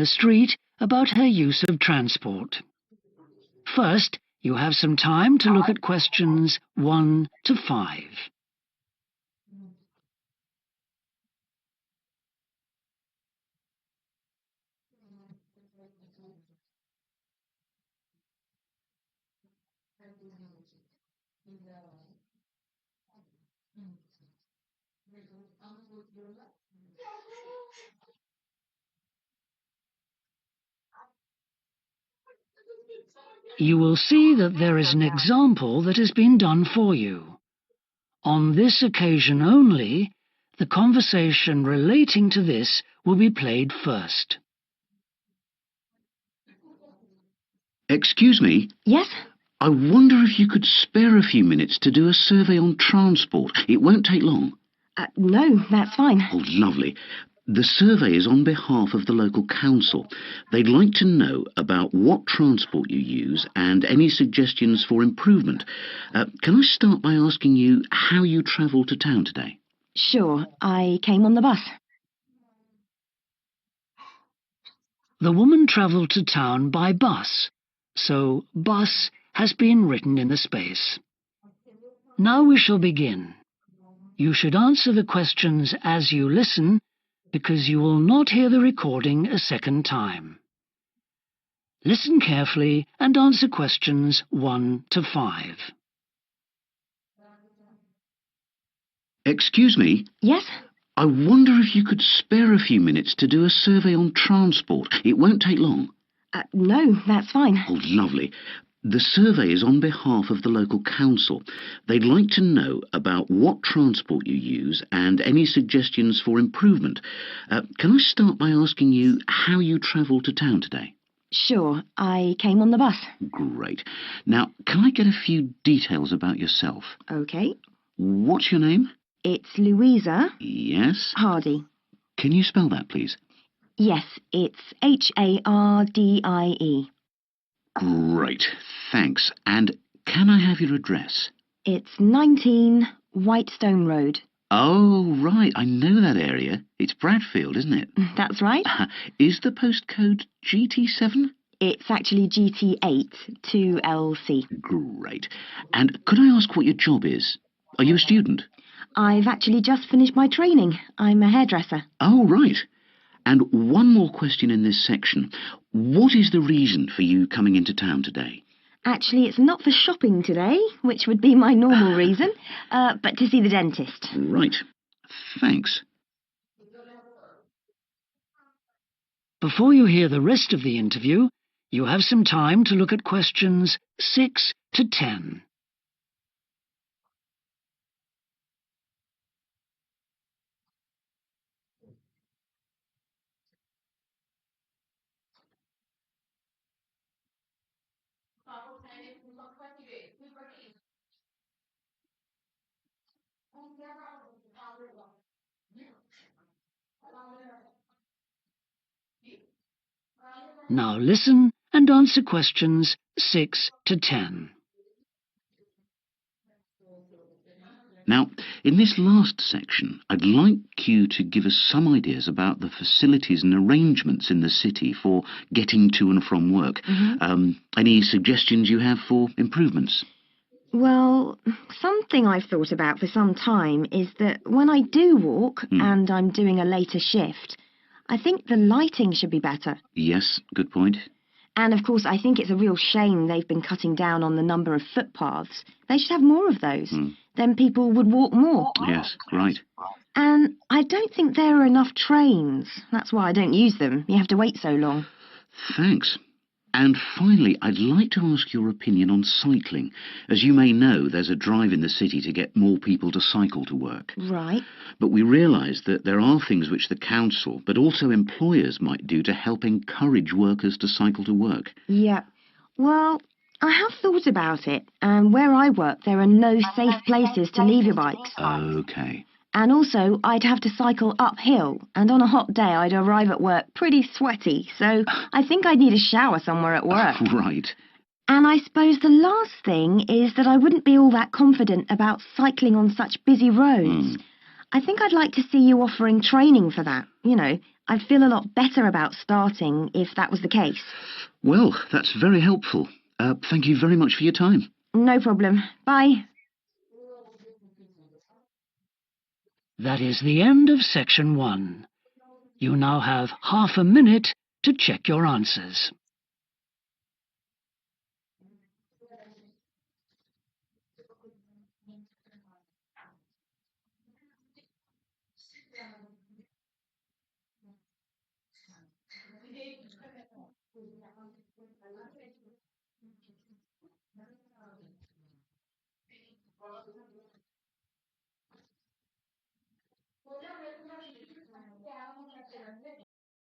street about her use of transport. First, you have some time to look at questions 1 to 5. You will see that there is an example that has been done for you. On this occasion only, the conversation relating to this will be played first. Excuse me? Yes? I wonder if you could spare a few minutes to do a survey on transport. It won't take long. No, that's fine. Oh, lovely. The survey is on behalf of the local council. They'd like to know about what transport you use and any suggestions for improvement. Can I start by asking you how you travelled to town today? Sure, I came on the bus. The woman travelled to town by bus, so bus has been written in the space. Now we shall begin. You should answer the questions as you listen, because you will not hear the recording a second time. Listen carefully and answer questions 1 to 5. Excuse me? Yes? I wonder if you could spare a few minutes to do a survey on transport. It won't take long. No, that's fine. Oh, lovely. The survey is on behalf of the local council. They'd like to know about what transport you use and any suggestions for improvement. Can I start by asking you how you travelled to town today? Sure, I came on the bus. Great. Now, can I get a few details about yourself? OK. What's your name? It's Louisa. Yes? Hardy. Can you spell that, please? Yes, it's Hardie. Great, thanks. And can I have your address? It's 19 Whitestone Road. Oh, right, I know that area. It's Bradfield, isn't it? That's right. Is the postcode GT7? It's actually GT8 2LC. Great. And could I ask what your job is? Are you a student? I've actually just finished my training. I'm a hairdresser. Oh, right. And one more question in this section. What is the reason for you coming into town today? Actually, it's not for shopping today, which would be my normal reason, but to see the dentist. Right. Thanks. Before you hear the rest of the interview, you have some time to look at questions 6 to 10. Now listen and answer questions 6 to 10. Now, in this last section, I'd like you to give us some ideas about the facilities and arrangements in the city for getting to and from work. Any suggestions you have for improvements? Well, something I've thought about for some time is that when I do walk and I'm doing a later shift, I think the lighting should be better. Yes, good point. And of course, I think it's a real shame they've been cutting down on the number of footpaths. They should have more of those. Then people would walk more. Yes, right. And I don't think there are enough trains. That's why I don't use them. You have to wait so long. Thanks. And finally, I'd like to ask your opinion on cycling. As you may know, there's a drive in the city to get more people to cycle to work. Right. But we realise that there are things which the council, but also employers, might do to help encourage workers to cycle to work. Yeah. Well, I have thought about it, and where I work, there are no safe places to leave your bikes. OK. And also, I'd have to cycle uphill, and on a hot day, I'd arrive at work pretty sweaty, so I think I'd need a shower somewhere at work. Right. And I suppose the last thing is that I wouldn't be all that confident about cycling on such busy roads. I think I'd like to see you offering training for that, I'd feel a lot better about starting if that was the case. Well, that's very helpful. Thank you very much for your time. No problem. Bye. That is the end of section 1. You now have half a minute to check your answers.